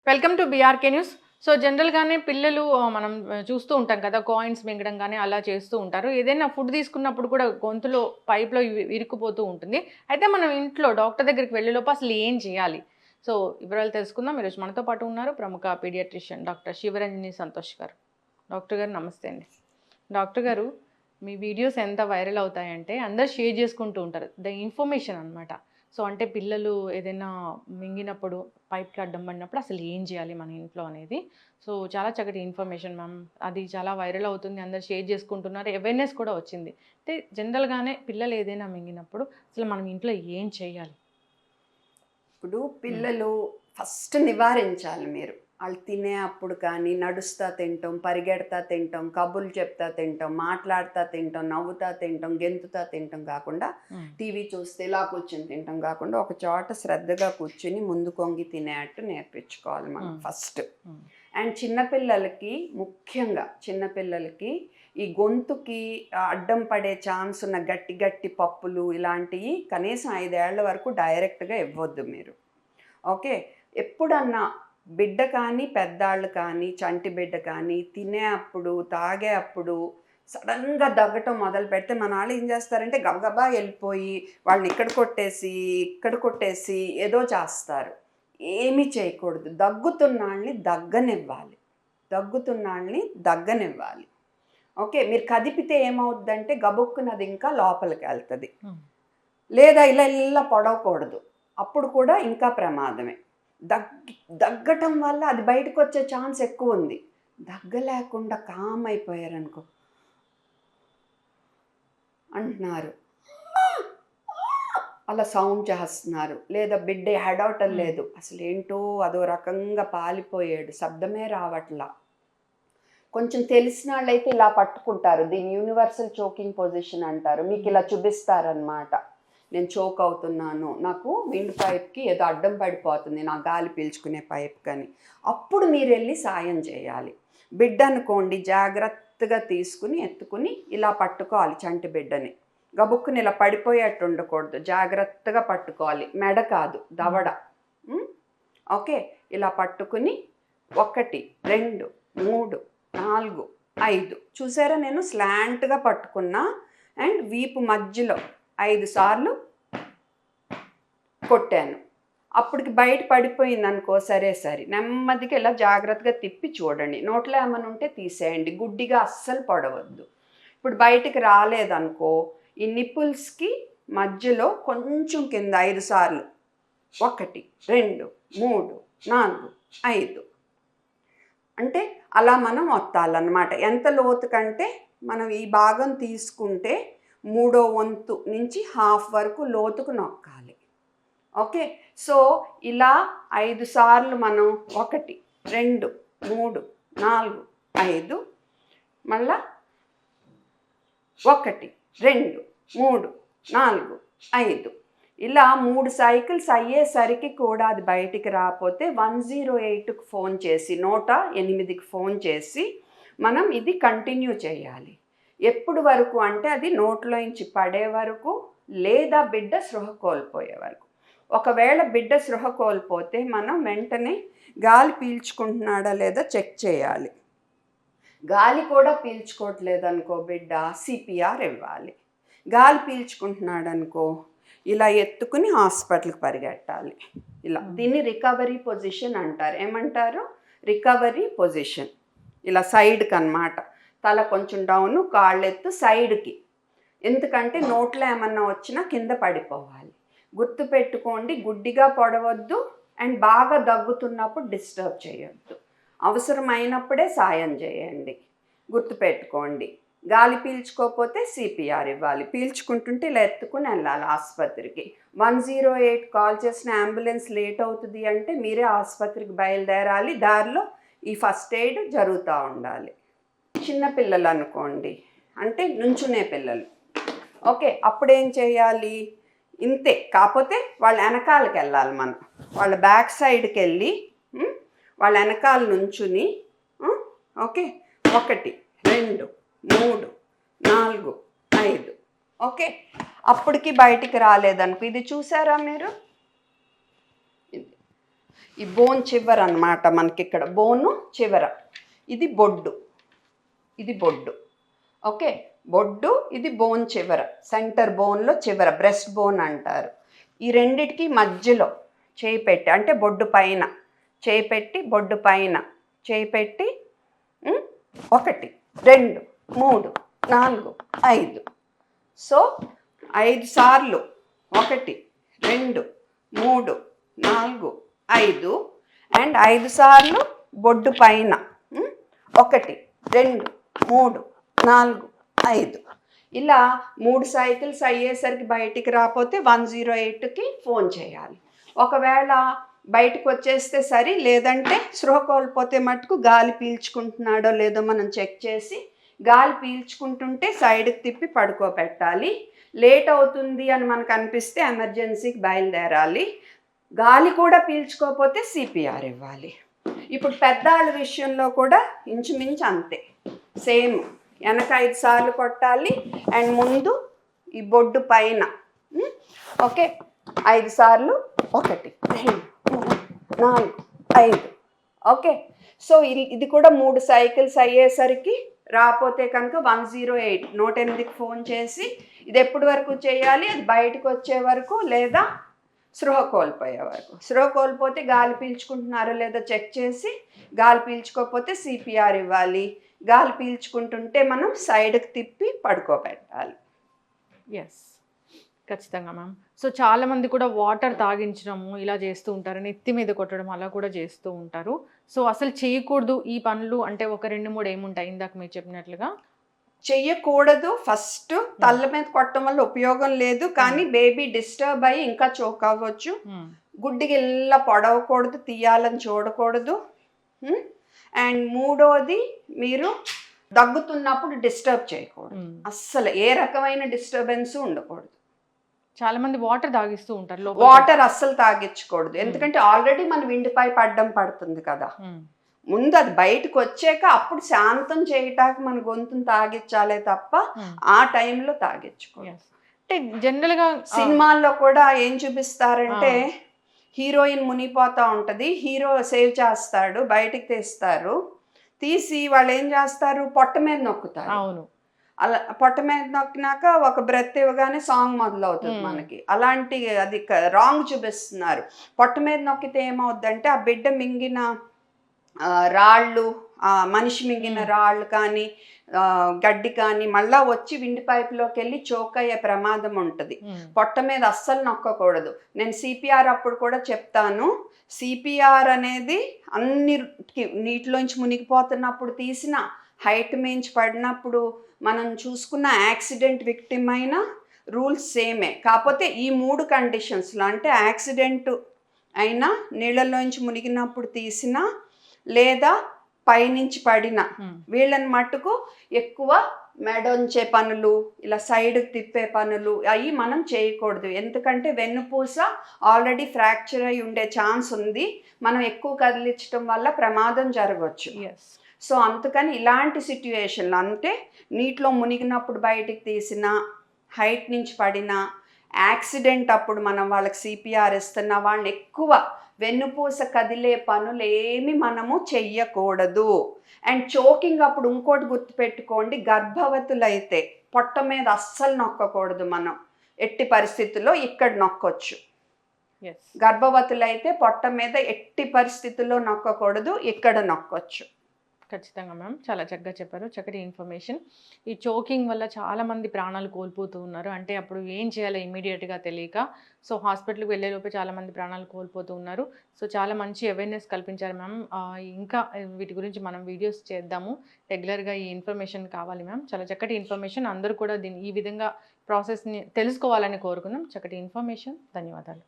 Welcome to BRK news. So జనరల్‌గానే పిల్లలు మనం చూస్తూ ఉంటాం కదా! కాయిన్స్ మింగడం గాని అలా చేస్తూ ఉంటారు. ఏదైనా ఫుడ్ తీసుకున్నప్పుడు కూడా గొంతులో పైప్‌లో ఇరుక్కుపోతూ ఉంటుంది. అయితే మనం ఇంట్లో డాక్టర్ దగ్గరికి వెళ్ళేలోపు అసలు ఏం చేయాలి? సో వివరాలు తెలుసుకుందాం. ఈరోజు మనతో పాటు ఉన్నారు ప్రముఖ పీడియాట్రిషియన్ డాక్టర్ శివరంజని సంతోష్ గారు. డాక్టర్ గారు నమస్తే అండి. డాక్టర్ గారు, మీ వీడియోస్ ఎంత వైరల్ అవుతాయంటే అందరూ షేర్ చేసుకుంటూ ఉంటారు. ద ఇన్ఫర్మేషన్ అనమాట. సో అంటే పిల్లలు ఏదైనా మింగినప్పుడు పైప్‌కి అడ్డం పడినప్పుడు అసలు ఏం చేయాలి మన ఇంట్లో అనేది. సో చాలా చక్కటి ఇన్ఫర్మేషన్ మ్యామ్. అది చాలా వైరల్ అవుతుంది. అందరూ షేర్ చేసుకుంటున్నారు. అవేర్‌నెస్ కూడా వచ్చింది. అయితే జనరల్‌గానే పిల్లలు ఏదైనా మింగినప్పుడు అసలు మనం ఇంట్లో ఏం చేయాలి? ఇప్పుడు హ్మ్. పిల్లలు ఫస్ట్ నివారించాలి మీరు. ఆళ్ళు తినే అప్పుడు కానీ, నడుస్తా తింటం, పరిగెడతా తింటం, కబుర్లు చెప్తా తింటం, మాట్లాడుతా తింటం, నవ్వుతా తింటం, గెంతుతా తింటం కాకుండా, హ్మ్. టీవీ చూస్తే ఇలా కూర్చొని తింటం కాకుండా, ఒక చోట శ్రద్ధగా కూర్చొని ముందు కొంగి తినేట్టు నేర్పించుకోవాలి మనం హ్మ్. ఫస్ట్. హ్మ్. అండ్ చిన్నపిల్లలకి ముఖ్యంగా చిన్నపిల్లలకి ఈ గొంతుకి అడ్డం పడే ఛాన్స్ ఉన్న గట్టి గట్టి పప్పులు ఇలాంటివి కనీసం 5 ఏళ్ల వరకు డైరెక్ట్‌గా ఇవ్వొద్దు మీరు. ఓకే. ఎప్పుడన్నా బిడ్డ కానీ, పెద్దాళ్ళు కానీ, చంటి బిడ్డ కానీ తినే అప్పుడు, తాగే అప్పుడు సడెన్‌గా దగ్గటం మొదలుపెడితే మనాళ్ళు ఏం చేస్తారంటే గబగబా ఎళ్ళిపోయి వాళ్ళని ఇక్కడ కొట్టేసి, ఇక్కడ కొట్టేసి ఏదో చేస్తారు. ఏమీ చేయకూడదు. దగ్గుతున్నాళ్ళని దగ్గనివ్వాలి. దగ్గుతున్నాళ్ళని దగ్గనివ్వాలి. ఓకే. మీరు కదిపితే ఏమవుద్దంటే గబుక్కున అది ఇంకా లోపలికెళ్తది. హ్మ్. లేదా ఇలా ఇలా పొడవకూడదు. అప్పుడు కూడా ఇంకా ప్రమాదమే. దగ్గటం వల్ల అది బయటకొచ్చే ఛాన్స్ ఎక్కువుంది. దగ్గలేకుండా కామ్ అయిపోయారనుకో అంటున్నారు. అలా సౌండ్ చేస్తున్నారు. లేదా బిడ్డ ఏడవటం హ్మ్. లేదు. అసలేంటో అదో రకంగా పాలిపోయాడు. శబ్దమే రావట్లా. కొంచెం తెలిసినాళ్ళైతే ఇలా పట్టుకుంటారు. దీన్ని యూనివర్సల్ చోకింగ్ పొజిషన్ అంటారు. మీకిలా చూపిస్తారనమాట. నేను చోక్ అవుతున్నాను. నాకు విండ్ పైప్‌కి ఏదో అడ్డం పడిపోతుంది. నా గాలి పీల్చుకునే పైప్‌కని. అప్పుడు మీరెళ్లి సాయం చేయాలి. బిడ్డనుకోండి జాగ్రత్తగా తీసుకొని, ఎత్తుకొని ఇలా పట్టుకోవాలి చంటి బిడ్డని. గబుక్కున ఇలా పడిపోయేట్టు ఉండకూడదు. జాగ్రత్తగా పట్టుకోవాలి. మెడ కాదు, హ్మ్. దవడ. హ్మ్. ఓకే. ఇలా పట్టుకుని 1, 2, 3, 4, 5 చూసారా నేను స్లాంట్‌గా పట్టుకున్నా అండ్ వీపు మధ్యలో 5 సార్లు కొట్టాను. అప్పటికి బయట పడిపోయిందనుకో సరే సరి. నెమ్మదిగా ఇలా జాగ్రత్తగా తిప్పి చూడండి. నోట్లో ఏమన్నా ఉంటే తీసేయండి. గుడ్డిగా అస్సలు పొడవద్దు. ఇప్పుడు బయటికి రాలేదనుకో, ఈ నిప్పుల్స్‌కి మధ్యలో కొంచెం కింద 5 సార్లు 1, 2, 3, 4, 5 అంటే అలా మనం ఒత్తాలన్నమాట. ఎంత లోతుకంటే మనం ఈ భాగం తీసుకుంటే మూడో వంతు నుంచి హాఫ్ వరకు లోతుకు నొక్కాలి. ఓకే. సో, ఇలా 5 సార్లు మనం 1, 2, 3, 4, 5 మళ్ళా 1, 2, 3, 4, 5 ఇలా 3 సైకిల్స్ అయ్యేసరికి కూడా అది బయటికి రాపోతే 108కి ఫోన్ చేసి 108కి ఫోన్ చేసి మనం ఇది కంటిన్యూ చేయాలి. ఎప్పుడు వరకు అంటే అది నోట్లోంచి పడే వరకు లేదా బిడ్డ స్పృహ కోల్పోయే వరకు. ఒకవేళ బిడ్డ స్పృహ కోల్పోతే మనం వెంటనే గాలి పీల్చుకుంటున్నాడా లేదా చెక్ చేయాలి. గాలి కూడా పీల్చుకోవట్లేదనుకో బిడ్డ సిపిఆర్ ఇవ్వాలి. గాలి పీల్చుకుంటున్నాడనుకో ఇలా ఎత్తుకుని హాస్పిటల్‌కి పరిగెట్టాలి. ఇలా హ్మ్. దీన్ని రికవరీ పొజిషన్ అంటారు. ఏమంటారు? Recovery position. ఇలా సైడ్‌కనమాట. తల కొంచెం డౌను, కాళ్ళెత్తు సైడ్‌కి. ఎందుకంటే నోట్లో ఏమన్నా వచ్చినా కింద పడిపోవాలి. గుర్తుపెట్టుకోండి గుడ్డిగా పొడవద్దు అండ్ బాగా దగ్గుతున్నప్పుడు డిస్టర్బ్ చేయొద్దు. అవసరమైనప్పుడే సాయం చేయండి. గుర్తుపెట్టుకోండి. గాలి పీల్చుకోకపోతే సిపిఆర్ ఇవ్వాలి. పీల్చుకుంటుంటే ఇలా ఎత్తుకుని వెళ్ళాలి ఆసుపత్రికి. 108 కాల్ చేసిన అంబులెన్స్ లేట్ అవుతుంది అంటే మీరే ఆసుపత్రికి బయలుదేరాలి. దారిలో ఈ ఫస్ట్ ఎయిడ్ జరుగుతూ ఉండాలి. చిన్న పిల్లలు అనుకోండి అంటే నుంచునే పిల్లలు. ఓకే. అప్పుడేం చేయాలి? ఇంతే. కాపోతే వాళ్ళ ఎనకాలకి వెళ్ళాలి మనం. వాళ్ళ బ్యాక్ సైడ్‌కెళ్ళి వాళ్ళ ఎనకాల నుంచుని ఓకే. 1, 2, 3, 4, 5 ఓకే. అప్పటికి బయటికి రాలేదనుకో ఇది చూసారా మీరు? ఇది. ఈ బోన్ చివర అన్నమాట, మనకి ఇక్కడ బోను చివర, ఇది బొడ్డు, ఇది బొడ్డు. ఓకే, బొడ్డు, ఇది బోన్ చివర, సెంటర్ బోన్లో చివర, బ్రెస్ట్ బోన్ అంటారు. ఈ రెండిటికి మధ్యలో చేయి పెట్టి, అంటే బొడ్డు పైన చేయి పెట్టి, బొడ్డు పైన చేయి పెట్టి 1 2 3 4 5. సో 5 సార్లు 1 2 3 4 5, అండ్ 5 సార్లు బొడ్డు పైన 1 2 3 4 5. ఇలా 3 సైకిల్స్ అయ్యేసరికి బయటికి రాకపోతే 108కి ఫోన్ చేయాలి. ఒకవేళ బయటకు వచ్చేస్తే సరి, లేదంటే స్పృహ కోల్పోతే మటుకు గాలి పీల్చుకుంటున్నాడో లేదో మనం చెక్ చేసి, గాలి పీల్చుకుంటుంటే సైడ్కి తిప్పి పడుకోబెట్టాలి. లేట్ అవుతుంది అని మనకు అనిపిస్తే ఎమర్జెన్సీకి బయలుదేరాలి. గాలి కూడా పీల్చుకోకపోతే సిపిఆర్ ఇవ్వాలి. ఇప్పుడు పెద్దవాళ్ళ విషయంలో కూడా ఇంచుమించు అంతే, సేమ్. వెనక 5 సార్లు కొట్టాలి, అండ్ ముందు ఈ బొడ్డు పైన ఓకే 5 సార్లు 1 2 3 4 5. ఓకే, సో ఇది కూడా 3 సైకిల్స్ అయ్యేసరికి రాకపోతే కనుక 108కి ఫోన్ చేసి, ఇది ఎప్పటి వరకు చేయాలి, అది బయటకు వచ్చే వరకు లేదా స్పృహ కోల్పోయే వరకు. స్పృహ కోల్పోతే గాలి పీల్చుకుంటున్నారో లేదో చెక్ చేసి, గాలి పీల్చుకోకపోతే సిపిఆర్ ఇవ్వాలి. గాలి పీల్చుకుంటుంటే మనం సైడ్కి తిప్పి పడుకోబెట్టాలి. ఎస్, ఖచ్చితంగా మ్యామ్. సో చాలామంది కూడా వాటర్ తాగించడము ఇలా చేస్తూ ఉంటారు, నెత్తి మీద కొట్టడం అలా కూడా చేస్తూ ఉంటారు. సో అసలు చేయకూడదు ఈ పనులు అంటే ఒక 2 3 ఏముంటాయి ఇందాక మీరు చెప్పినట్లుగా? చెయ్యకూడదు. ఫస్ట్ తల్ల మీద కొట్టడం వల్ల ఉపయోగం లేదు, కానీ బేబీ డిస్టర్బ్ అయ్యి ఇంకా చోక్ అవ్వచ్చు. గుడ్డికి ఇలా పొడవకూడదు, తీయాలని చూడకూడదు. అండ్ మూడోది, మీరు దగ్గుతున్నప్పుడు డిస్టర్బ్ చేయకూడదు. అస్సలు ఏ రకమైన డిస్టర్బెన్స్ ఉండకూడదు. చాలా మంది వాటర్ తాగిస్తూ ఉంటారు, వాటర్ అస్సలు తాగించకూడదు, ఎందుకంటే ఆల్రెడీ మన విండిపై పడుతుంది కదా. ముందు అది బయటకు వచ్చాక అప్పుడు శాంతం చేయటానికి మన గొంతును తాగించాలే తప్ప ఆ టైంలో తాగించుకోవాలి. అంటే జనరల్గా సినిమాల్లో కూడా ఏం చూపిస్తారంటే, హీరోయిన్ మునిగిపోతూ ఉంటుంది, హీరో సేవ్ చేస్తాడు, బయటికి తీస్తారు, తీసి వాళ్ళు ఏం చేస్తారు, పొట్ట మీద నొక్కుతారు. అవును, అలా పొట్ట మీద నొక్కినాక ఒక బ్రెత్ ఇవ్వగానే సాంగ్ మొదలవుతుంది మనకి. అలాంటి అది రాంగ్ చూపిస్తున్నారు. పొట్ట మీద నొక్కితే ఏమవుద్దంటే, ఆ బిడ్డ మింగిన రాళ్ళు, మనిషి మింగిన రాళ్ళు కానీ గడ్డి కానీ మళ్ళా వచ్చి విండి పైపులోకి వెళ్ళి చోక్ అయ్యే ప్రమాదం ఉంటుంది. పొట్ట మీద అస్సలు నొక్కకూడదు. నేను సిపిఆర్ అప్పుడు కూడా చెప్తాను, సిపిఆర్ అనేది అన్ని నీటిలోంచి మునిగిపోతున్నప్పుడు తీసిన, హైట్ మించి పడినప్పుడు మనం చూసుకున్న యాక్సిడెంట్ విక్టిమ్ అయిన రూల్స్ సేమే. కాకపోతే ఈ 3 కండిషన్స్లో, అంటే యాక్సిడెంట్ అయినా, నీళ్ళలోంచి మునిగినప్పుడు తీసిన, లేదా పైనుంచి పడిన, వీళ్ళని మట్టుకు ఎక్కువ మెడొంచే పనులు, ఇలా సైడ్కి తిప్పే పనులు అవి మనం చేయకూడదు. ఎందుకంటే వెన్నుపూస ఆల్రెడీ ఫ్రాక్చర్ అయి ఉండే ఛాన్స్ ఉంది, మనం ఎక్కువ కదిలించడం వల్ల ప్రమాదం జరగవచ్చు. సో అందుకని ఇలాంటి సిట్యుయేషన్లో, అంటే నీటిలో మునిగినప్పుడు బయటికి తీసిన, హైట్ నుంచి పడిన, యాక్సిడెంట్ అప్పుడు మనం వాళ్ళకి సిపిఆర్ ఇస్తున్న వాళ్ళని ఎక్కువ వెన్నుపూస కదిలే పనులు ఏమి మనము చెయ్యకూడదు. అండ్ చోకింగ్ అప్పుడు ఇంకోటి గుర్తుపెట్టుకోండి, గర్భవతులైతే పొట్ట మీద అస్సలు నొక్కకూడదు. మనం ఎట్టి పరిస్థితుల్లో ఇక్కడ నొక్కొచ్చు. గర్భవతులైతే పొట్ట మీద ఎట్టి పరిస్థితుల్లో నొక్కకూడదు, ఇక్కడ నొక్కొచ్చు. ఖచ్చితంగా మ్యామ్, చాలా చక్కగా చెప్పారు, చక్కటి ఇన్ఫర్మేషన్. ఈ చోకింగ్ వల్ల చాలామంది ప్రాణాలు కోల్పోతూ ఉన్నారు, అంటే అప్పుడు ఏం చేయాలో ఇమీడియట్గా తెలియక. సో హాస్పిటల్కి వెళ్ళేలోపే చాలామంది ప్రాణాలు కోల్పోతూ ఉన్నారు. సో చాలా మంచి అవేర్నెస్ కల్పించారు మ్యామ్. ఇంకా వీటి గురించి మనం వీడియోస్ చేద్దాము, రెగ్యులర్గా ఈ ఇన్ఫర్మేషన్ కావాలి మ్యామ్. చాలా చక్కటి ఇన్ఫర్మేషన్, అందరూ కూడా ఈ విధంగా ప్రాసెస్ని తెలుసుకోవాలని కోరుకున్నాం. చక్కటి ఇన్ఫర్మేషన్, ధన్యవాదాలు.